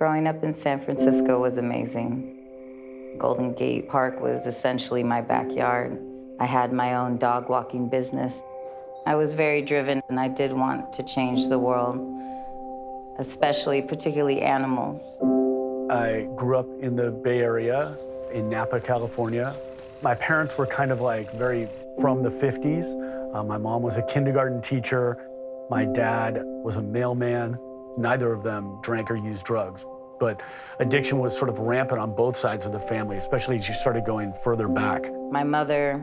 Growing up in San Francisco was amazing. Golden Gate Park was essentially my backyard. I had my own dog walking business. I was very driven, and I did want to change the world, particularly animals. I grew up in the Bay Area, in Napa, California. My parents were kind of like very from the 50s. My mom was a kindergarten teacher. My dad was a mailman. Neither of them drank or used drugs, but addiction was sort of rampant on both sides of the family, especially as you started going further back. My mother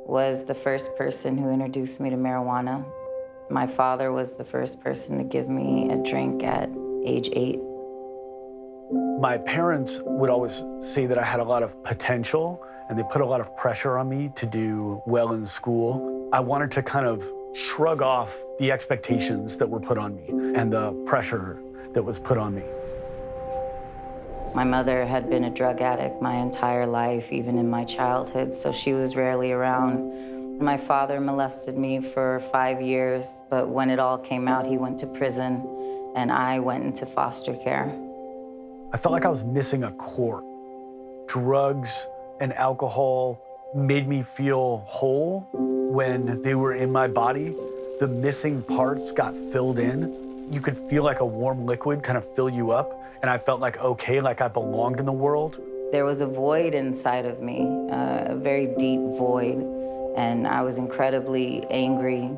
was the first person who introduced me to marijuana. My father was the first person to give me a drink at age 8. My parents would always say that I had a lot of potential, and they put a lot of pressure on me to do well in school. I wanted to kind of shrug off the expectations that were put on me and the pressure that was put on me. My mother had been a drug addict my entire life, even in my childhood, so she was rarely around. My father molested me for 5 years, but when it all came out, he went to prison, and I went into foster care. I felt like I was missing a core. Drugs and alcohol made me feel whole when they were in my body. The missing parts got filled in. You could feel like a warm liquid kind of fill you up, and I felt like okay, like I belonged in the world. There was a void inside of me, a very deep void, and I was incredibly angry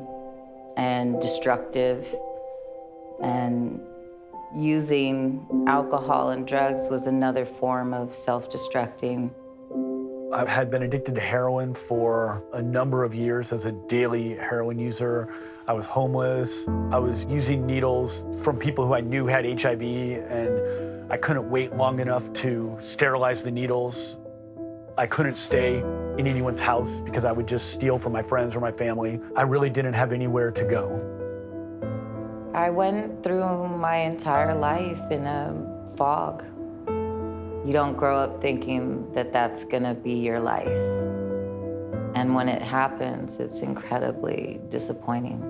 and destructive, and using alcohol and drugs was another form of self-destructing. I had been addicted to heroin for a number of years as a daily heroin user. I was homeless. I was using needles from people who I knew had HIV, and I couldn't wait long enough to sterilize the needles. I couldn't stay in anyone's house because I would just steal from my friends or my family. I really didn't have anywhere to go. I went through my entire life in a fog. You don't grow up thinking that that's gonna be your life. And when it happens, it's incredibly disappointing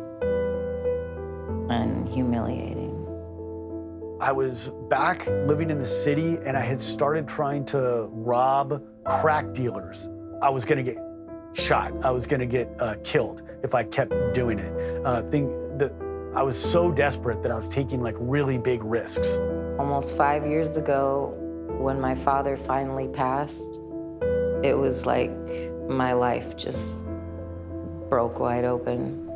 and humiliating. I was back living in the city, and I had started trying to rob crack dealers. I was gonna get shot. I was gonna get killed if I kept doing it. I was so desperate that I was taking like really big risks. Almost 5 years ago, when my father finally passed, it was like my life just broke wide open.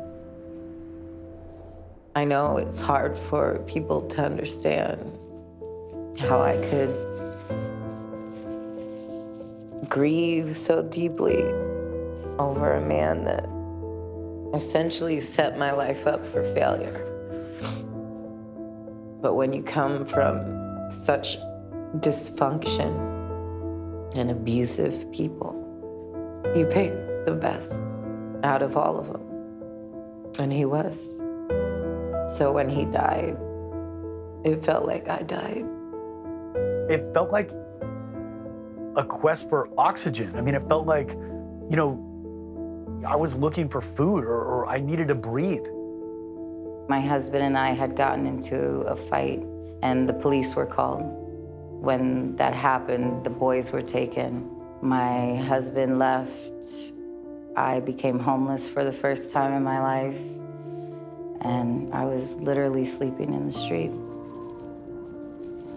I know it's hard for people to understand how I could grieve so deeply over a man that essentially set my life up for failure. But when you come from such dysfunction and abusive people, you pick the best out of all of them. And he was. So when he died, it felt like I died. It felt like a quest for oxygen. I mean, it felt like, you know, I was looking for food or I needed to breathe. My husband and I had gotten into a fight, and the police were called. When that happened, the boys were taken. My husband left. I became homeless for the first time in my life, and I was literally sleeping in the street.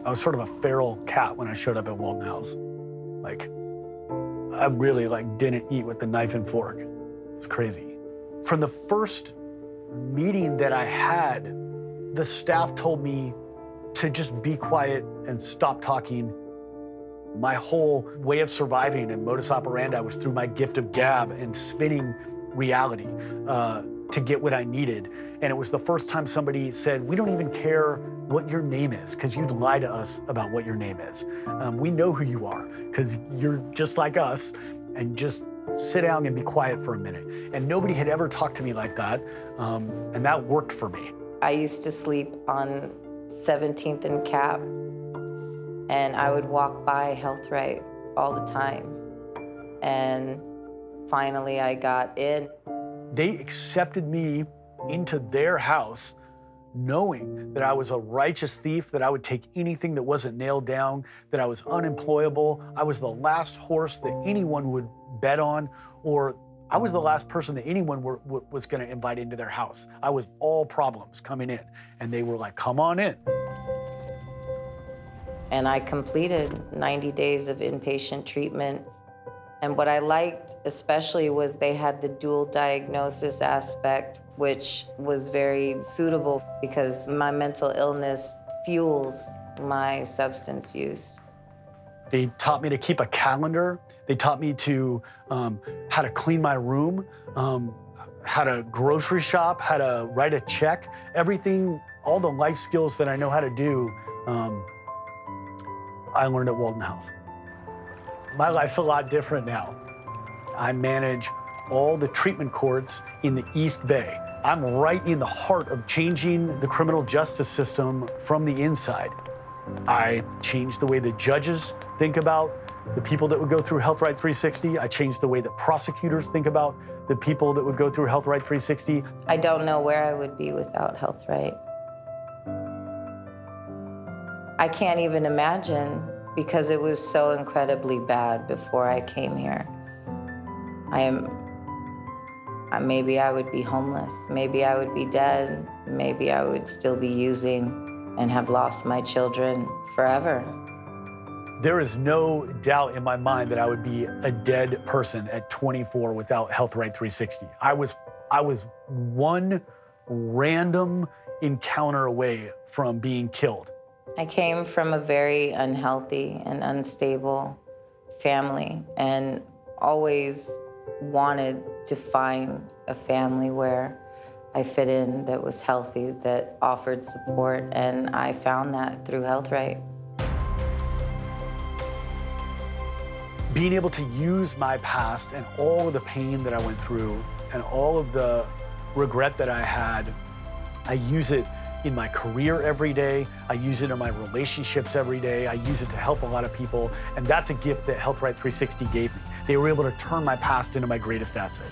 I was sort of a feral cat when I showed up at Walton House. Like, I really didn't eat with the knife and fork. It's crazy. From the first meeting that I had, the staff told me to just be quiet and stop talking. My whole way of surviving and modus operandi was through my gift of gab and spinning reality to get what I needed. And it was the first time somebody said, we don't even care what your name is, because you'd lie to us about what your name is. We know who you are, because you're just like us, and just sit down and be quiet for a minute. And nobody had ever talked to me like that, and that worked for me. I used to sleep on 17th and Cap, and I would walk by HealthRIGht all the time. And finally I got in. They accepted me into their house knowing that I was a righteous thief, that I would take anything that wasn't nailed down, that I was unemployable. I was the last horse that anyone would bet on, or I was the last person that anyone was going to invite into their house. I was all problems coming in, and they were like, come on in. And I completed 90 days of inpatient treatment. And what I liked especially was they had the dual diagnosis aspect, which was very suitable because my mental illness fuels my substance use. They taught me to keep a calendar. They taught me to how to clean my room, how to grocery shop, how to write a check, everything, all the life skills that I know how to do, I learned at Walden House. My life's a lot different now. I manage all the treatment courts in the East Bay. I'm right in the heart of changing the criminal justice system from the inside. I changed the way the judges think about the people that would go through HealthRIGht 360. I changed the way that prosecutors think about the people that would go through HealthRIGht 360. I don't know where I would be without HealthRIGht. I can't even imagine because it was so incredibly bad before I came here. Maybe I would be homeless. Maybe I would be dead. Maybe I would still be using and have lost my children forever. There is no doubt in my mind that I would be a dead person at 24 without HealthRIGht 360. I was one random encounter away from being killed. I came from a very unhealthy and unstable family and always wanted to find a family where I fit in, that was healthy, that offered support, and I found that through HealthRIGht. Being able to use my past and all of the pain that I went through and all of the regret that I had, I use it in my career every day. I use it in my relationships every day. I use it to help a lot of people, and that's a gift that HealthRIGht 360 gave me. They were able to turn my past into my greatest asset.